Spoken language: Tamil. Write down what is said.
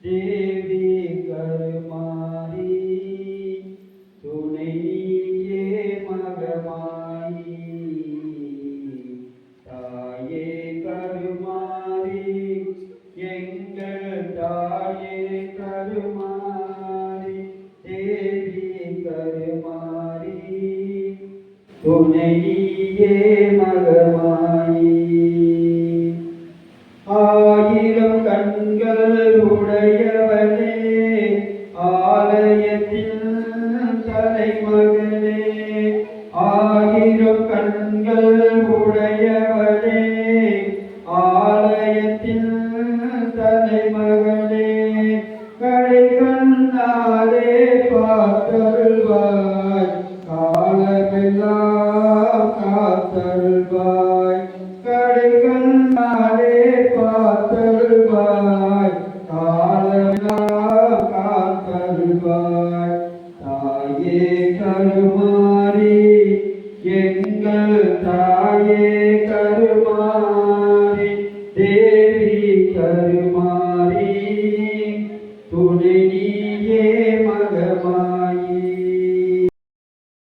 தேவி கருமாரி துணை நீயே மகமாயி தாயே கருமாரி எங்கள் தாயே கருமாரி தேவி கருமாரி துணை நீயே மகமாயி ஆயிரம் கண்கள் உடையவனே ஆலயத்தில் தலைமகனே ஆயிரம் கண்கள் உடையவனே ஆலயத்தில் தலைமகனே கடைகண்ணாலே பார்த்தருள்வாய் காலமெல்லாம் காத்தருள்வாய் கடைகண்ணாலே பார்த்தருள்வாய் காலமெல்லாம் காத்தருள்வாய் தாயே கருமாரி எங்கள் தாயே